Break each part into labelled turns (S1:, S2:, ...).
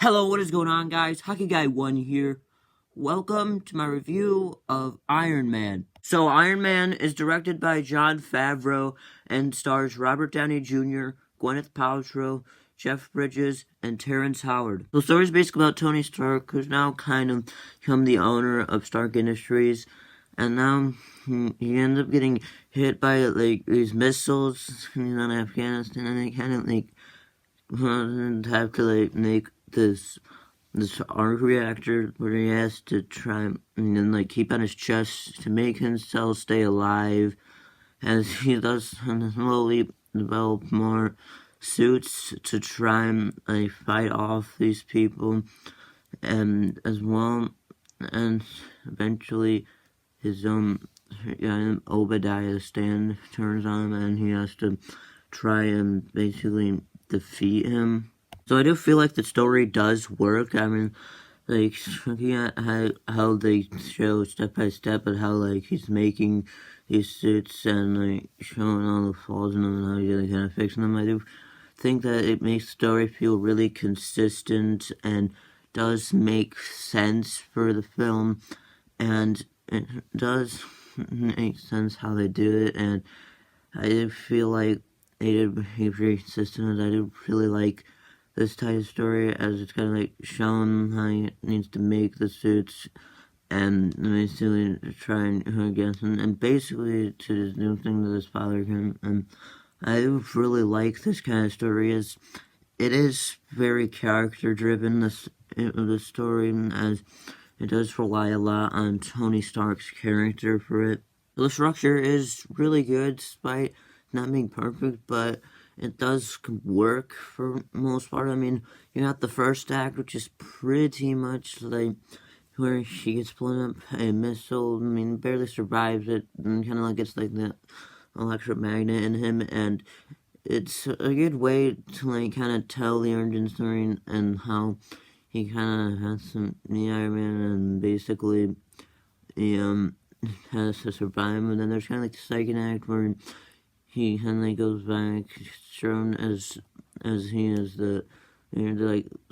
S1: Hello, what is going on, guys? Hockey Guy 1 here. Welcome to my review of Iron Man. So, Iron Man is directed by Jon Favreau and stars Robert Downey Jr., Gwyneth Paltrow, Jeff Bridges, and Terrence Howard. The story is basically about Tony Stark, who's now kind of become the owner of Stark Industries, and now he ends up getting hit by, these missiles in Afghanistan, and they kind of, have to, make this arc reactor where he has to try and keep on his chest to make himself stay alive as he does slowly develop more suits to try and fight off these people, and as well, and eventually his Obadiah stand turns on him and he has to try and basically defeat him. So I do feel like the story does work. I mean, looking at how they show step by step at how he's making these suits and showing all the flaws in them and how he's kind of fixing them. I do think that it makes the story feel really consistent and does make sense for the film, and it does make sense how they do it. And I do feel like they did behave very consistent. I do really like this type of story, as it's kind of shown how he needs to make the suits and basically try and against him, and basically to just do things that his father can. And I do really like this kind of story, as it is very character driven, the story, as it does rely a lot on Tony Stark's character for it. The structure is really good, despite not being perfect, but it does work for most part. I mean, you got the first act, which is pretty much where she gets blown up by a missile. I mean, barely survives it, and kind of gets the electromagnet in him, and it's a good way to kind of tell the origin story and how he kind of has some Iron Man, and basically he has to survive. And then there's kind of the second act where he kind of goes back, shown as he is the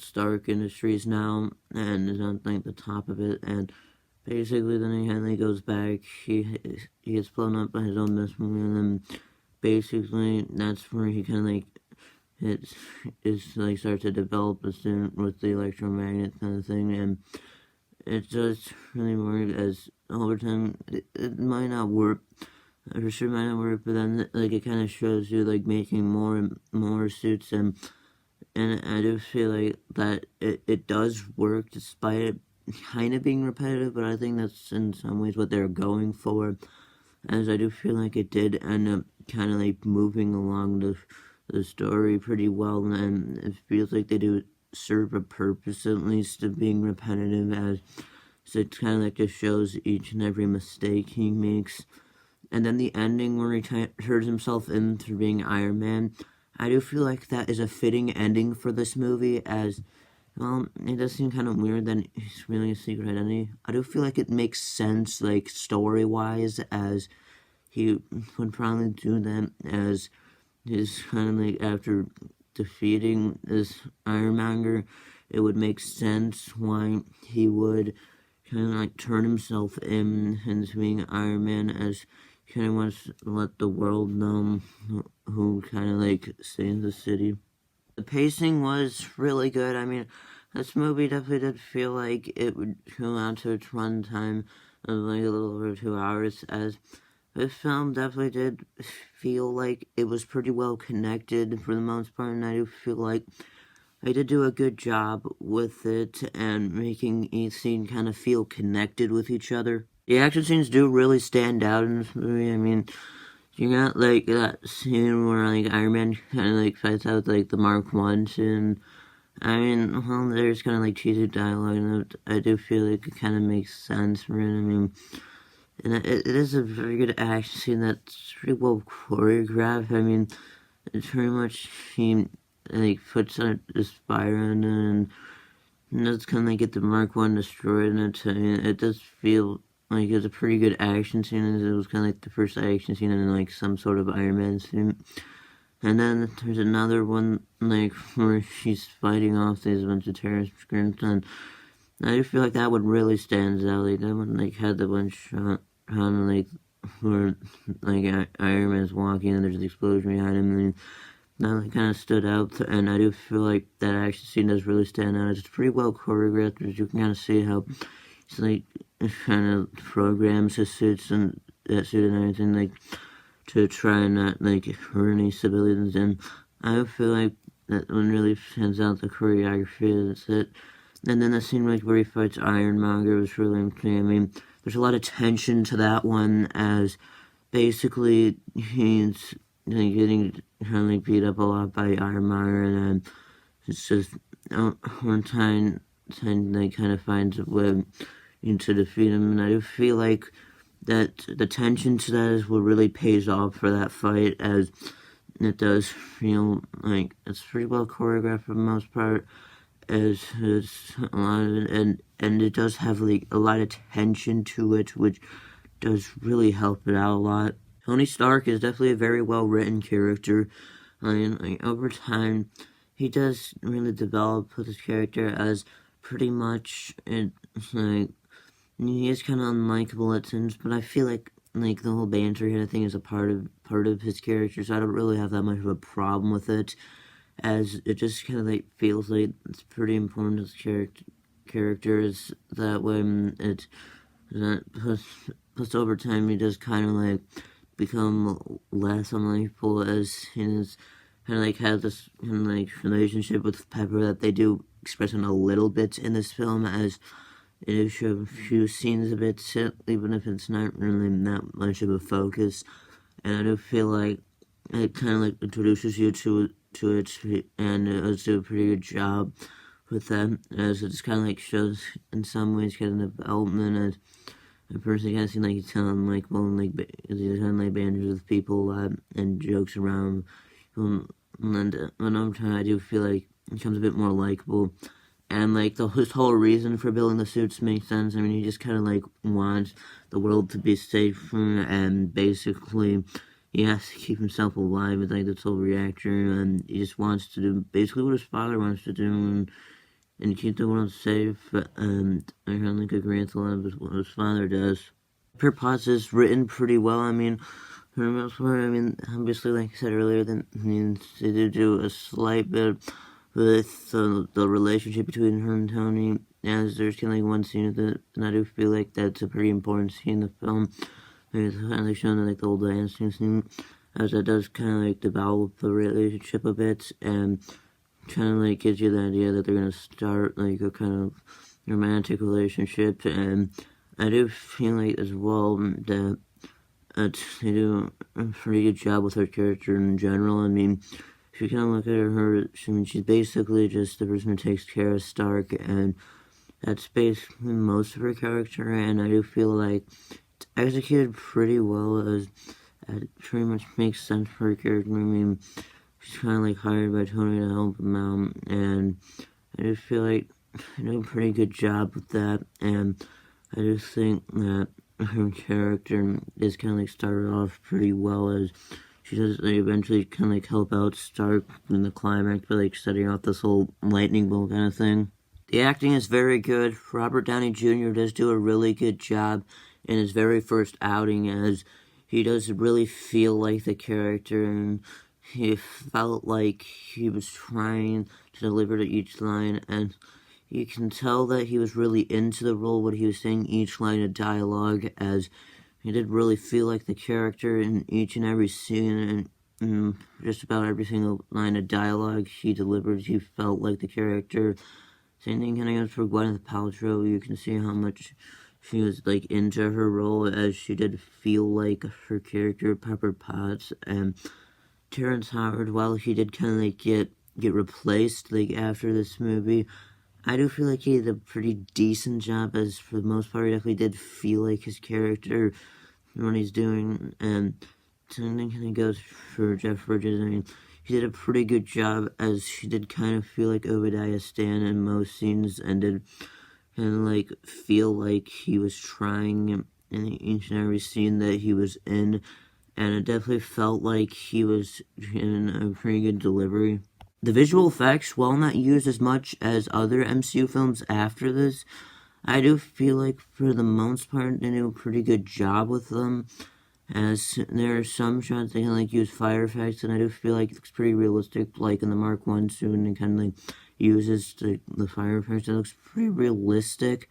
S1: Stark Industries now, and is on the top of it, and basically then he kind of goes back. He gets blown up by his own missile, and then basically that's where he kind of starts to develop the suit with the electromagnet kind of thing, and it does really work. As over time, it might not work. For sure might not work, but then it kind of shows you making more and more suits, and I do feel that it does work despite it kind of being repetitive. But I think that's in some ways what they're going for, as I do feel like it did end up kind of moving along the story pretty well, and it feels like they do serve a purpose, at least, of being repetitive, as it kind of just shows each and every mistake he makes. And then the ending where he turns himself into being Iron Man, I do feel like that is a fitting ending for this movie, as, well, it does seem kind of weird that he's really a secret identity. I do feel like it makes sense, story-wise, as he would probably do that, as his kind of after defeating this Ironmonger, it would make sense why he would kind of turn himself into being Iron Man, as kind of wants to let the world know who kind of saves the city. The pacing was really good. I mean, this movie definitely did feel like it would go out to its runtime of a little over 2 hours, as this film definitely did feel like it was pretty well connected for the most part, and I do feel like they did do a good job with it and making each scene kind of feel connected with each other. The action scenes do really stand out in this movie. I mean, you got that scene where Iron Man kind of fights out with the Mark 1 and I mean, well, there's kind of cheesy dialogue, and I do feel like it kind of makes sense for it. I mean, and it is a very good action scene that's pretty well choreographed. I mean, it's pretty much he puts a fire in it, and that's kind of get the Mark 1 destroyed, and it does feel like it's a pretty good action scene, as it was kind of the first action scene in some sort of Iron Man suit. And then there's another one, like, where she's fighting off these bunch of terrorist groups, and I just feel like that one really stands out. Like, that one, like, had the one shot on, like, where, like, Iron Man's walking and there's an explosion behind him, and that like, kind of stood out, and I do feel like that action scene does really stand out. It's pretty well choreographed, because you can kind of see how he's, like, kind of programs his suits and that suit and everything, like, to try and not, like, hurt any civilians, and I feel like that one really stands out, the choreography, that's it. And then the scene, like, where he fights Ironmonger was really interesting. I mean, there's a lot of tension to that one, as basically he's, like, getting kind of, like, beat up a lot by Ironmonger, and then it's just one time they kind of finds a way to defeat him, and I do feel like that the tension to that is what really pays off for that fight, as it does feel like it's pretty well choreographed for the most part, as it's a lot of it, and it does have like a lot of tension to it, which does really help it out a lot. Tony Stark is definitely a very well written character. I mean, like, over time, he does really develop with his character as pretty much like, he is kind of unlikable at times, but I feel like the whole banter kind of thing is a part of his character, so I don't really have that much of a problem with it, as it just kind of like feels like it's pretty important to his character is that when it plus over time he does kind of like become less unlikable, as he is kind of like has this kind of like relationship with Pepper that they do express in a little bit in this film, as it is show a few scenes a bit, even if it's not really that much of a focus. And I do feel like it kind of like introduces you to it, and it does do a pretty good job with that, as it just kind of like shows in some ways kind of development, as a person kind of seems like he's telling like, well, like, he's telling like bandages with people a lot and jokes around, and over time I do feel like he becomes a bit more likable. And, like, his whole reason for building the suits makes sense. I mean, he just kind of, like, wants the world to be safer, and basically, he has to keep himself alive with, like, this whole reactor, and he just wants to do basically what his father wants to do, and keep the world safe, and I kind of, like, agree with a lot of what his father does. Per Potts is written pretty well. I mean, for the most part, I mean, obviously, like I said earlier, they do a slight bit with the relationship between her and Tony, as there's kind of like one scene of it, and I do feel like that's a pretty important scene in the film. It's kind of like showing like the whole dancing scene, as that does kind of like develop the relationship a bit, and kind of like gives you the idea that they're gonna start like a kind of romantic relationship. And I do feel like as well that they do a pretty good job with her character in general. I mean, if you kind of look at her, she's basically just the person who takes care of Stark, and that's basically most of her character, and I do feel like it's executed pretty well, as it pretty much makes sense for her character. I mean, she's kind of like hired by Tony to help him out, and I just feel like they do a pretty good job with that, and I just think that her character is kind of like started off pretty well, as she does like, eventually kind of like help out Stark in the climax by like setting off this whole lightning bolt kind of thing. The acting is very good. Robert Downey Jr. does do a really good job in his very first outing, as he does really feel like the character, and he felt like he was trying to deliver to each line, and you can tell that he was really into the role when he was saying each line of dialogue, as he did really feel like the character in each and every scene, and just about every single line of dialogue he delivered, he felt like the character. Same thing kind of goes for Gwyneth Paltrow. You can see how much she was like into her role, as she did feel like her character, Pepper Potts. And Terrence Howard, while he did kind of like get replaced like after this movie, I do feel like he did a pretty decent job, as for the most part he definitely did feel like his character what he's doing. And something kind of goes for Jeff Bridges. I mean, he did a pretty good job, as he did kind of feel like Obadiah Stane in most scenes, and did kind of like feel like he was trying in each and every scene that he was in. and it definitely felt like he was in a pretty good delivery. The visual effects, while not used as much as other MCU films after this, I do feel like for the most part they do a pretty good job with them. As there are some shots they can like use fire effects, and I do feel like it's pretty realistic. Like in the Mark One suit, and it kind of like uses the fire effects. It looks pretty realistic.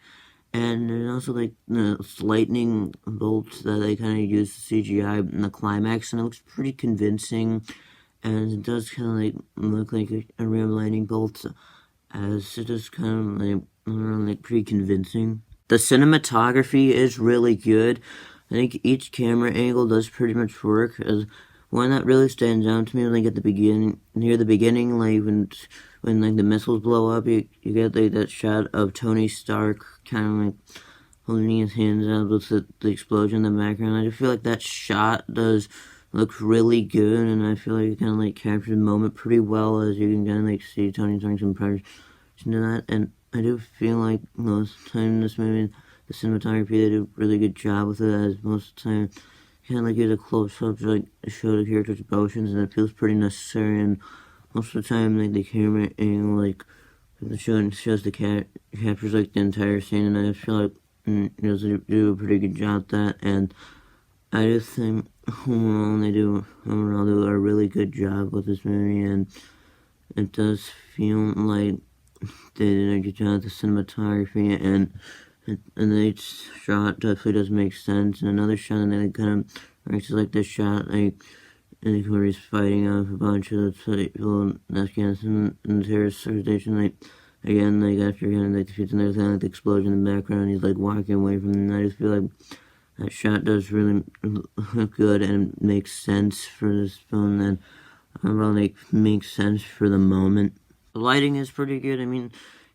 S1: And there's also like the lightning bolts that they kind of use CGI in the climax, and it looks pretty convincing. And it does kind of like look like a real lightning bolt, as it does kind of like pretty convincing. The cinematography is really good. I think each camera angle does pretty much work. As one that really stands out to me, like at the beginning, near the beginning, like when like the missiles blow up, you get like that shot of Tony Stark kind of like holding his hands out with the explosion in the background. I just feel like that shot does look really good, and I feel like it kind of like captures the moment pretty well, as you can kind of like see Tony Stark's impression into that. And I do feel like most of the time in this movie, the cinematography, they do a really good job with it, as most of the time kind of like get a close-up to like show the character's emotions, and it feels pretty necessary. And most of the time, like the camera angle, like the shows the captures like the entire scene, and I just feel like they do a pretty good job at that. And I just think overall they do a really good job with this movie, and it does feel like they did a good job with the cinematography, and each shot definitely does make sense. And another shot, and then it kind of works like this shot, like where he's fighting off a bunch of people in Afghanistan and the terrorist organization, like again, like after getting like defeats and everything, like the explosion in the background, he's like walking away from them. And I just feel like that shot does really look good and makes sense for this film, and overall like makes sense for the moment. The lighting is pretty good. I mean,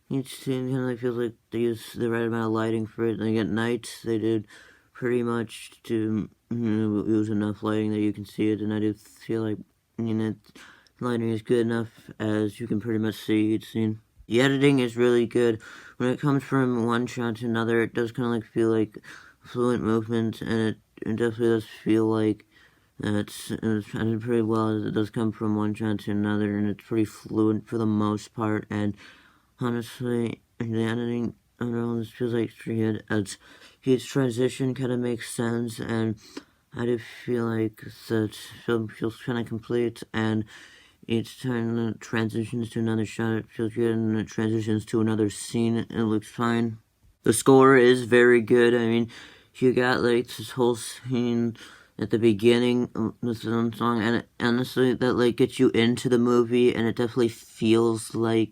S1: each scene kind of like feels like they use the right amount of lighting for it. Like at night, they did pretty much to use enough lighting that you can see it, and I do feel like lighting is good enough as you can pretty much see each scene. The editing is really good. When it comes from one shot to another, it does kind of like feel like fluent movement, and it definitely does feel like it's edited pretty well. It does come from one shot to another, and it's pretty fluent for the most part. And honestly, the editing, I don't know, this feels like it's pretty good. As each transition kind of makes sense, and I do feel like the film feels kind of complete, and each time it transitions to another shot, it feels good, and it transitions to another scene, it looks fine. The score is very good. I mean, you got like this whole scene at the beginning of the song, and honestly, that like gets you into the movie, and it definitely feels like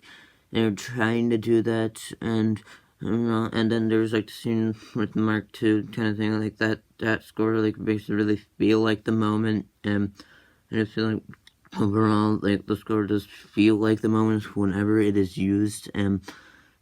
S1: they're trying to do that. And I don't know, and then there's like the scene with Mark II kind of thing, like that score like makes it really feel like the moment, and I just feel like overall, like the score does feel like the moment whenever it is used, and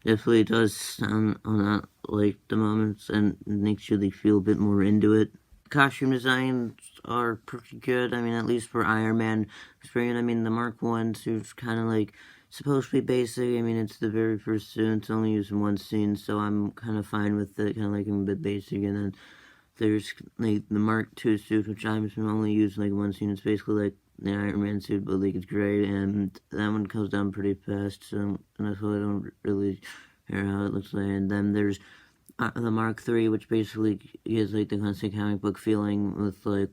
S1: definitely does sound a lot like the moments, and makes you feel a bit more into it. Costume designs are pretty good. I mean, at least for Iron Man experience. I mean, the Mark One suit's kind of like supposed to be basic. I mean, it's the very first suit. It's only used in one scene, so I'm kind of fine with it. Kind of like a bit basic. And then there's like the Mark II suit, which I'm only used in like one scene. It's basically like the Iron Man suit, but like it's gray, and that one comes down pretty fast. So and that's why I don't really care how it looks like. And then there's the Mark III, which basically is like the classic comic book feeling with like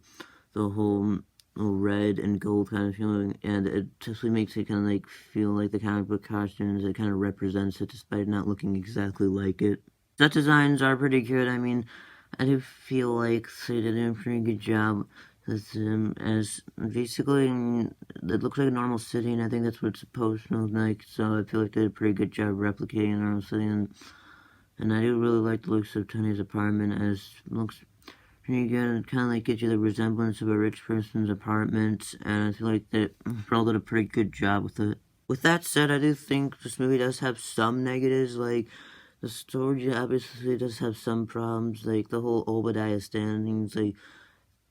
S1: the whole red and gold kind of feeling, and it just makes it kind of like feel like the comic book costumes. It kind of represents it despite not looking exactly like it. Set designs are pretty good. I mean, I do feel like they did a pretty good job with them, as basically it looks like a normal city, and I think that's what it's supposed to look like. So I feel like they did a pretty good job replicating a normal city, and I do really like the looks of Tony's apartment, as it looks pretty good. It kind of like gives you the resemblance of a rich person's apartment, and I feel like they all did a pretty good job with it. With that said, I do think this movie does have some negatives, like the story obviously does have some problems, like the whole Obadiah standings, like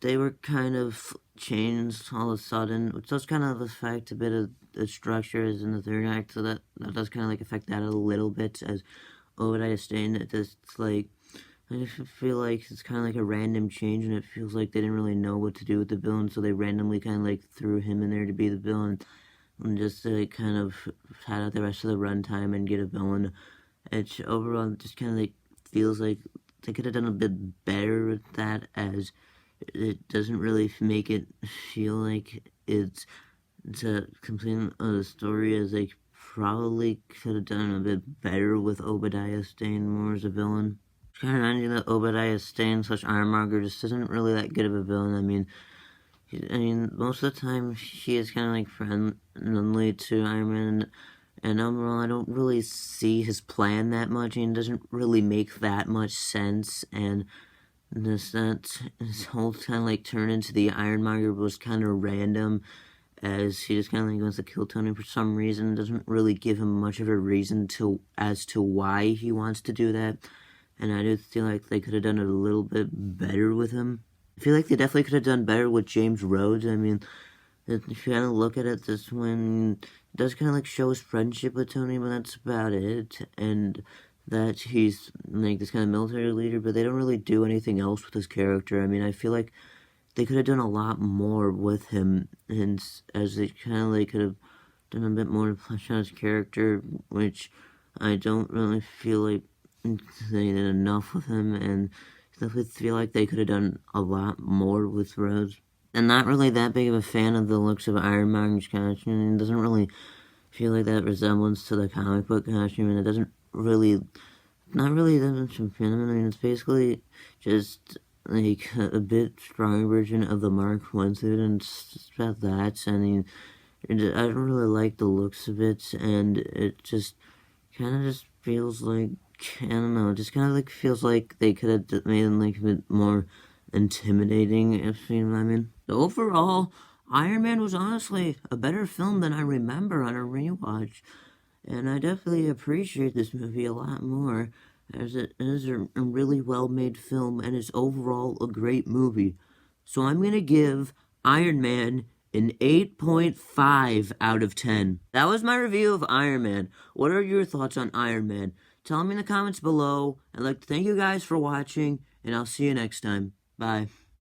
S1: they were kind of changed all of a sudden, which does kind of affect a bit of the structures in the third act, so that does kind of like affect that a little bit, as Obadiah Stane, it just like I just feel like it's kind of like a random change, and it feels like they didn't really know what to do with the villain, so they randomly kind of like threw him in there to be the villain, and just to like kind of pad out the rest of the runtime and get a villain. It's overall just kind of like feels like they could have done a bit better with that, as it doesn't really make it feel like it's a complete story, as they probably could have done a bit better with Obadiah Stane more as a villain. It's kind of reminding that Obadiah Stane / Ironmonger just isn't really that good of a villain. I mean, most of the time she is kind of like friendly to Iron Man, and overall I don't really see his plan that much, and it doesn't really make that much sense, and his whole kind of like turn into the Ironmonger was kind of random, as he just kind of like wants to kill Tony for some reason. It doesn't really give him much of a reason as to why he wants to do that, and I do feel like they could have done it a little bit better with him. I feel like they definitely could have done better with James Rhodes. I mean, if you kind of look at it, this one does kind of like show his friendship with Tony, but that's about it. And that he's like this kind of military leader, but they don't really do anything else with his character. I mean, I feel like they could have done a lot more with him, and as they kind of like could have done a bit more to flesh out his character, which I don't really feel like they did enough with him, and I definitely feel like they could have done a lot more with Rhodes. I'm not really that big of a fan of the looks of Iron Man's costume. It doesn't really feel like that resemblance to the comic book costume, and it doesn't really, not really that much of a fan of it. I mean, it's basically just like a bit stronger version of the Mark 1 suit, and it's just about that. I mean, I don't really like the looks of it, and it just kind of just feels like, I don't know, it just kind of like feels like they could have made him like a bit more intimidating, if you know what I mean. Overall, Iron Man was honestly a better film than I remember on a rewatch, and I definitely appreciate this movie a lot more, as it is a really well-made film, and it's overall a great movie. So I'm gonna give Iron Man an 8.5 out of 10. That was my review of Iron Man. What are your thoughts on Iron Man? Tell me in the comments below. I'd like to thank you guys for watching, and I'll see you next time. Bye.